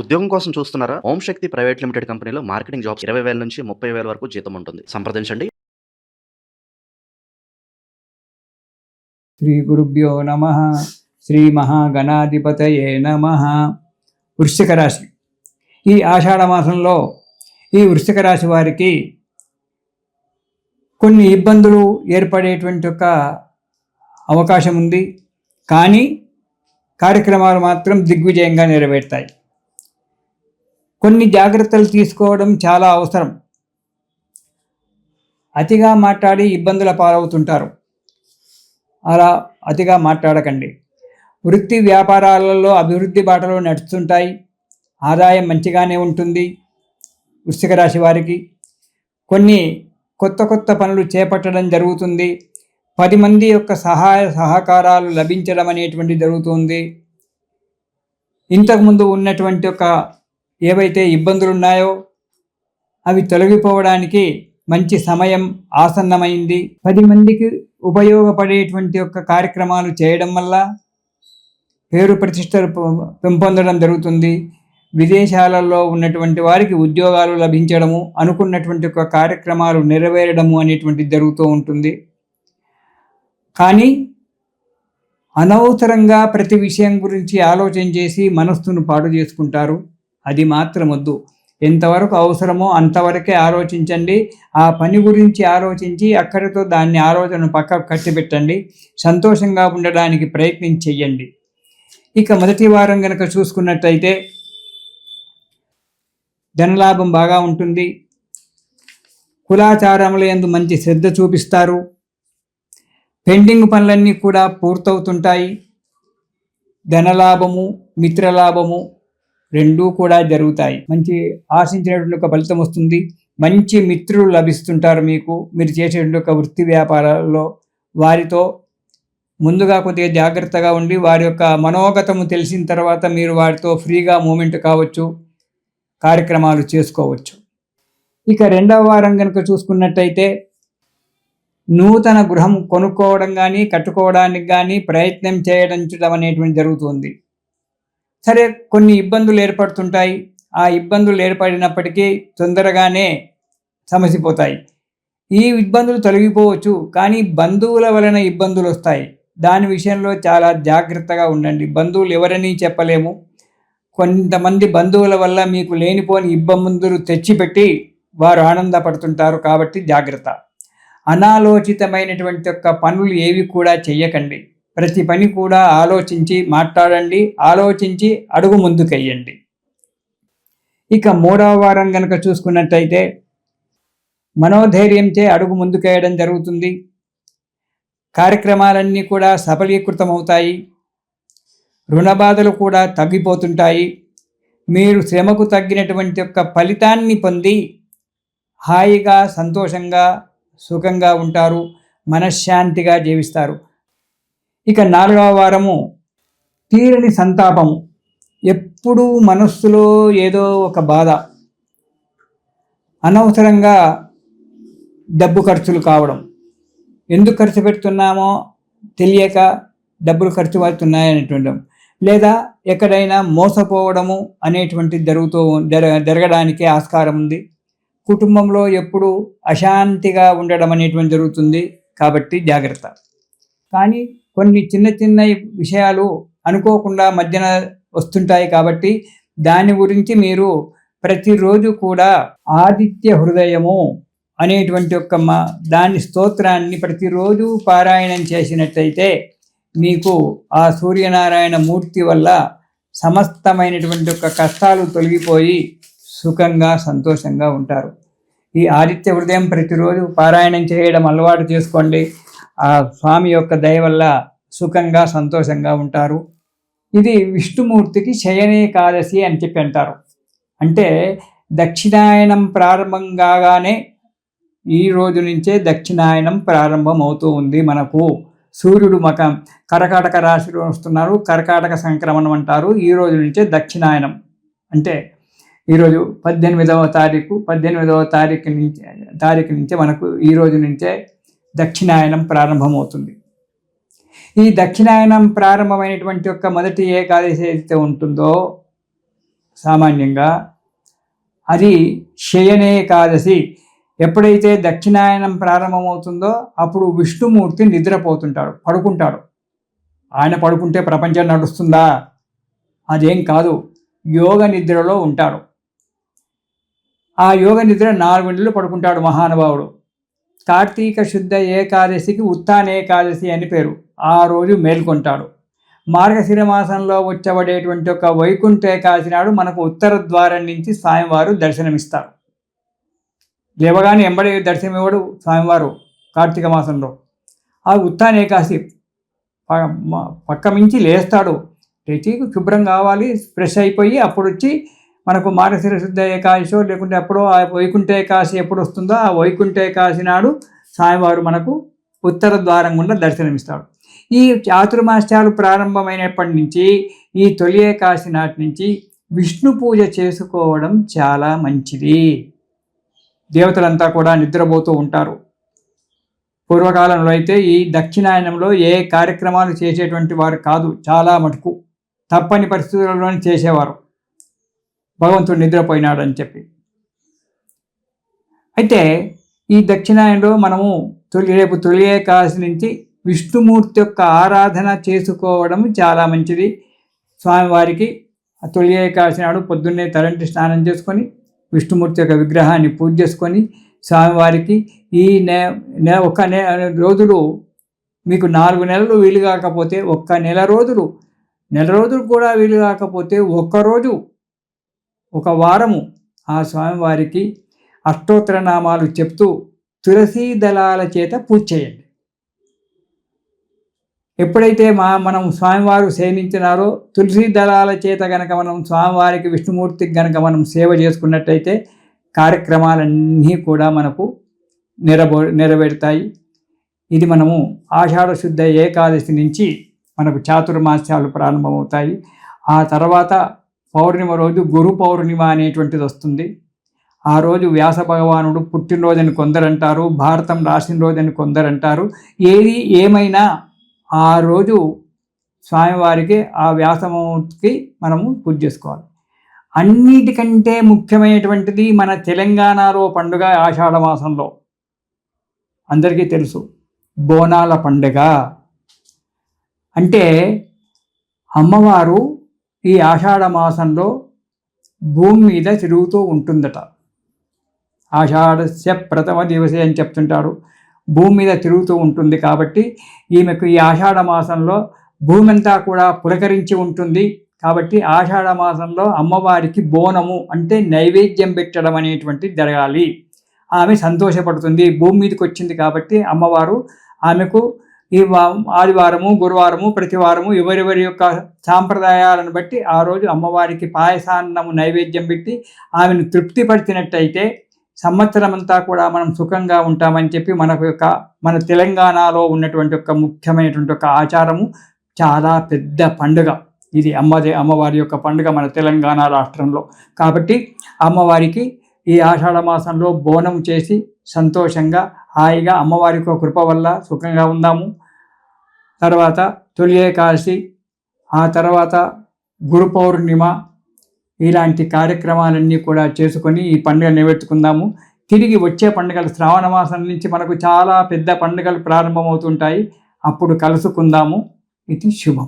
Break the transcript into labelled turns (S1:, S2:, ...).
S1: ఉద్యోగం కోసం చూస్తున్నారా? ఓం శక్తి ప్రైవేట్ లిమిటెడ్ కంపెనీలో మార్కెటింగ్ జాబ్స్ 20,000 నుంచి 30,000 వరకు జీతం ఉంటుంది. సంప్రదించండి.
S2: శ్రీ గురుభ్యో నమ. శ్రీ మహాగణాధిపతయే నమ. వృశ్చిక రాశి. ఈ ఆషాఢ మాసంలో ఈ వృశ్చిక రాశి వారికి కొన్ని ఇబ్బందులు ఏర్పడేటువంటి ఒక అవకాశం ఉంది. కానీ కార్యక్రమాలు మాత్రం దిగ్విజయంగా నెరవేరుతాయి. కొన్ని జాగ్రత్తలు తీసుకోవడం చాలా అవసరం. అతిగా మాట్లాడి ఇబ్బందుల పాలవుతుంటారు. అలా అతిగా మాట్లాడకండి. వృత్తి వ్యాపారాలలో అభివృద్ధి బాటలో నడుస్తుంటాయి. ఆదాయం మంచిగానే ఉంటుంది. వృశ్చిక రాశి వారికి కొన్ని కొత్త పనులు చేపట్టడం జరుగుతుంది. 10 మంది యొక్క సహాయ సహకారాలు లభించడం అనేటువంటి జరుగుతుంది. ఇంతకుముందు ఉన్నటువంటి ఒక ఏవైతే ఇబ్బందులు ఉన్నాయో అవి తొలగిపోవడానికి మంచి సమయం ఆసన్నమైంది. 10 మందికి ఉపయోగపడేటువంటి యొక్క కార్యక్రమాలు చేయడం వల్ల పేరు ప్రతిష్టలు పెంపొందడం జరుగుతుంది. విదేశాలలో ఉన్నటువంటి వారికి ఉద్యోగాలు లభించడము, అనుకున్నటువంటి ఒక కార్యక్రమాలు నెరవేరడము అనేటువంటిది జరుగుతూ ఉంటుంది. కానీ అనవసరంగా ప్రతి విషయం గురించి ఆలోచన చేసి మనస్సును పాడు చేసుకుంటారు. అది మాత్రం వద్దు. ఎంతవరకు అవసరమో అంతవరకే ఆలోచించండి. ఆ పని గురించి ఆలోచించి అక్కడితో దాన్ని ఆలోచన పక్కకు కట్టిపెట్టండి. సంతోషంగా ఉండడానికి ప్రయత్నం చెయ్యండి. ఇక మొదటి వారం కనుక చూసుకున్నట్టయితే ధనలాభం బాగా ఉంటుంది. కులాచారముల యందు మంచి శ్రద్ధ చూపిస్తారు. పెండింగ్ పనులన్నీ కూడా పూర్తవుతుంటాయి. ధనలాభము, మిత్రలాభము రెండూ కూడా జరుగుతాయి. మంచి ఆశించినటువంటి ఒక ఫలితం వస్తుంది. మంచి మిత్రులు లభిస్తుంటారు మీకు. మీరు చేసేటువంటి ఒక వృత్తి వ్యాపారాల్లో వారితో ముందుగా కొద్దిగా జాగ్రత్తగా ఉండి వారి యొక్క మనోగతము తెలిసిన తర్వాత మీరు వారితో ఫ్రీగా మూమెంట్ కావచ్చు, కార్యక్రమాలు చేసుకోవచ్చు. ఇక రెండవ వారం కనుక చూసుకున్నట్టయితే నూతన గృహం కొనుక్కోవడం కానీ కట్టుకోవడానికి కానీ ప్రయత్నం చేయడం అనేటువంటి జరుగుతుంది. సరే, కొన్ని ఇబ్బందులు ఏర్పడుతుంటాయి. ఆ ఇబ్బందులు ఏర్పడినప్పటికీ తొందరగానే సమసిపోతాయి. ఈ ఇబ్బందులు తొలగిపోవచ్చు, కానీ బంధువుల వలన ఇబ్బందులు వస్తాయి. దాని విషయంలో చాలా జాగ్రత్తగా ఉండండి. బంధువులు ఎవరని చెప్పలేము. కొంతమంది బంధువుల వల్ల మీకు లేనిపోని ఇబ్బందులు తెచ్చిపెట్టి వారు ఆనందపడుతుంటారు. కాబట్టి జాగ్రత్త. అనాలోచితమైనటువంటి యొక్క పనులు ఏవి కూడా చెయ్యకండి. ప్రతి పని కూడా ఆలోచించి మాట్లాడండి. ఆలోచించి అడుగు ముందుకెయ్యండి. ఇక మూడవ వారం కనుక చూసుకున్నట్టయితే మనోధైర్యంచే అడుగు ముందుకేయడం జరుగుతుంది. కార్యక్రమాలన్నీ కూడా సఫలీకృతమవుతాయి. రుణబాధలు కూడా తగ్గిపోతుంటాయి. మీరు శ్రమకు తగ్గినటువంటి యొక్క ఫలితాన్ని పొంది హాయిగా, సంతోషంగా, సుఖంగా ఉంటారు. మనశ్శాంతిగా జీవిస్తారు. ఇక 4వ వారము తీరని సంతాపము. ఎప్పుడూ మనస్సులో ఏదో ఒక బాధ, అనవసరంగా డబ్బు ఖర్చులు కావడం, ఎందుకు ఖర్చు పెడుతున్నామో తెలియక డబ్బులు ఖర్చు అవుతున్నాయనేటువంటి, లేదా ఎక్కడైనా మోసపోవడము అనేటువంటిది జరగడానికి ఆస్కారం ఉంది. కుటుంబంలో ఎప్పుడు అశాంతిగా ఉండడం అనేటువంటి జరుగుతుంది. కాబట్టి జాగ్రత్త. కానీ కొన్ని చిన్న విషయాలు అనుకోకుండా మధ్యన వస్తుంటాయి. కాబట్టి దాని గురించి మీరు ప్రతిరోజు కూడా ఆదిత్య హృదయము అనేటువంటి ఒక దాని స్తోత్రాన్ని ప్రతిరోజు పారాయణం చేసినట్టయితే మీకు ఆ సూర్యనారాయణ మూర్తి వల్ల సమస్తమైనటువంటి ఒక కష్టాలు తొలగిపోయి సుఖంగా, సంతోషంగా ఉంటారు. ఈ ఆదిత్య హృదయం ప్రతిరోజు పారాయణం చేయడం అలవాటు చేసుకోండి. ఆ స్వామి యొక్క దయ వల్ల సుఖంగా, సంతోషంగా ఉంటారు. ఇది విష్ణుమూర్తికి శయనేకాదశి అని చెప్పి అంటారు. అంటే దక్షిణాయనం ప్రారంభం కాగానే ఈ రోజు నుంచే దక్షిణాయనం ప్రారంభం అవుతూ ఉంది. మనకు సూర్యుడు కర్కాటక రాశిలో వస్తున్నారు. కర్కాటక సంక్రమణం అంటారు. ఈ రోజు నుంచే దక్షిణాయనం అంటే ఈరోజు 18వ తారీఖు నుంచే మనకు ఈ రోజు నుంచే దక్షిణాయనం ప్రారంభమవుతుంది. ఈ దక్షిణాయనం ప్రారంభమైనటువంటి యొక్క మొదటి ఏకాదశి అయితే ఉంటుందో సామాన్యంగా. అది శయనే ఏకాదశి. ఎప్పుడైతే దక్షిణాయనం ప్రారంభమవుతుందో అప్పుడు విష్ణుమూర్తి నిద్రపోతుంటాడు, పడుకుంటాడు. ఆయన పడుకుంటే ప్రపంచం నడుస్తుందా? అదేం కాదు, యోగ నిద్రలో ఉంటాడు. ఆ యోగ నిద్ర 4 నెలలు పడుకుంటాడు మహానుభావుడు. కార్తీక శుద్ధ ఏకాదశికి ఉత్తానేకాదశి అని పేరు. ఆ రోజు మేల్కొంటాడు. మార్గశిర మాసంలో వచ్చబడేటువంటి ఒక వైకుంఠ ఏకాదశి నాడు మనకు ఉత్తర ద్వారం నుంచి స్వామివారు దర్శనమిస్తారు. లేవగానే ఎంబడి దర్శనమివ్వడు స్వామివారు కార్తీక మాసంలో. ఆ ఉత్తానేకాదశి పక్క మించి లేస్తాడు. లేచి శుభ్రం కావాలి, ఫ్రెష్ అయిపోయి అప్పుడు వచ్చి మనకు మార్గశిర శుద్ధ ఏకాదశి లేకుంటే అప్పుడో ఆ వైకుంఠ ఏకాదశి ఎప్పుడు వస్తుందో ఆ వైకుంఠ ఏకాదశి నాడు స్వామివారు మనకు ఉత్తర ద్వారం గుండా దర్శనమిస్తాడు. ఈ చాతుర్మాస్యాలు ప్రారంభమైనప్పటి నుంచి ఈ తొలి ఏకాదశి నాటి నుంచి విష్ణు పూజ చేసుకోవడం చాలా మంచిది. దేవతలంతా కూడా నిద్రపోతూ ఉంటారు. పూర్వకాలంలో అయితే ఈ దక్షిణాయనంలో ఏ కార్యక్రమాలు చేసేటువంటి వారు కాదు, చాలా మటుకు తప్పని పరిస్థితులలోనే చేసేవారు, భగవంతుడు నిద్రపోయినాడని చెప్పి. అయితే ఈ దక్షిణాయనంలో మనము రేపు తొలి ఏకాదశి నుంచి విష్ణుమూర్తి యొక్క ఆరాధన చేసుకోవడం చాలా మంచిది. స్వామివారికి తొలి ఏకాదశి నాడు పొద్దున్నే తలంటి స్నానం చేసుకొని విష్ణుమూర్తి యొక్క విగ్రహాన్ని పూజ చేసుకొని స్వామివారికి ఈ ఒక రోజులు మీకు 4 నెలలు వీలు కాకపోతే ఒక్క నెల రోజులు కూడా వీలు కాకపోతే ఒక్కరోజు ఒక వారము ఆ స్వామివారికి అష్టోత్తర నామాలు చెప్తూ తులసీ దళాల చేత పూజ చేయండి. ఎప్పుడైతే మనం స్వామివారు సేవించినారో తులసీ దళాల చేత గనక మనం స్వామివారికి విష్ణుమూర్తికి గనక మనం సేవ చేసుకున్నట్టయితే కార్యక్రమాలన్నీ కూడా మనకు నెరవేరుతాయి. ఇది మనము ఆషాఢ శుద్ధ ఏకాదశి నుంచి మనకు చాతుర్మాస్యాలు ప్రారంభమవుతాయి. ఆ తర్వాత పౌర్ణిమ రోజు గురు పౌర్ణిమ అనేటువంటిది వస్తుంది. ఆ రోజు వ్యాస భగవానుడు పుట్టినరోజని కొందరంటారు, భారతం రాసిన రోజని కొందరంటారు. ఏది ఏమైనా ఆ రోజు స్వామివారికి ఆ వ్యాసమూర్తికి మనము పూజ చేసుకోవాలి. అన్నిటికంటే ముఖ్యమైనటువంటిది మన తెలంగాణలో పండుగ ఆషాఢ మాసంలో అందరికీ తెలుసు, బోనాల పండుగ. అంటే అమ్మవారు ఈ ఆషాఢ మాసంలో భూమి మీద తిరుగుతూ ఉంటుందట. ఆషాఢస్య ప్రథమ దివసే అని చెప్తుంటారు. భూమి మీద తిరుగుతూ ఉంటుంది కాబట్టి ఈమెకు ఈ ఆషాఢ మాసంలో భూమి అంతా కూడా పులకరించి ఉంటుంది. కాబట్టి ఆషాఢ మాసంలో అమ్మవారికి బోనము అంటే నైవేద్యం పెట్టడం అనేటువంటిది జరగాలి. ఆమె సంతోషపడుతుంది, భూమి మీదకి వచ్చింది కాబట్టి అమ్మవారు ఆమెకు ఈ ఆదివారము గురువారము ప్రతివారము ఎవరెవరి యొక్క సాంప్రదాయాలను బట్టి ఆ రోజు అమ్మవారికి పాయసాన్నము నైవేద్యం పెట్టి ఆమెను తృప్తిపరిచినట్టయితే సంవత్సరం అంతా కూడా మనం సుఖంగా ఉంటామని చెప్పి మన తెలంగాణలో ఉన్నటువంటి ఒక ముఖ్యమైనటువంటి ఒక ఆచారము, చాలా పెద్ద పండుగ ఇది. అమ్మవారి యొక్క పండుగ మన తెలంగాణ రాష్ట్రంలో. కాబట్టి అమ్మవారికి ఈ ఆషాఢ మాసంలో బోనం చేసి సంతోషంగా హాయిగా అమ్మవారి యొక్క కృప వల్ల సుఖంగా ఉందాము. తర్వాత తొలి ఏకాదశి, ఆ తర్వాత గురు పౌర్ణిమ, ఇలాంటి కార్యక్రమాలన్నీ కూడా చేసుకొని ఈ పండుగ నెరవేర్చుకుందాము. తిరిగి వచ్చే పండుగలు శ్రావణ మాసం నుంచి మనకు చాలా పెద్ద పండుగలు ప్రారంభమవుతుంటాయి. అప్పుడు కలుసుకుందాము. ఇది శుభం.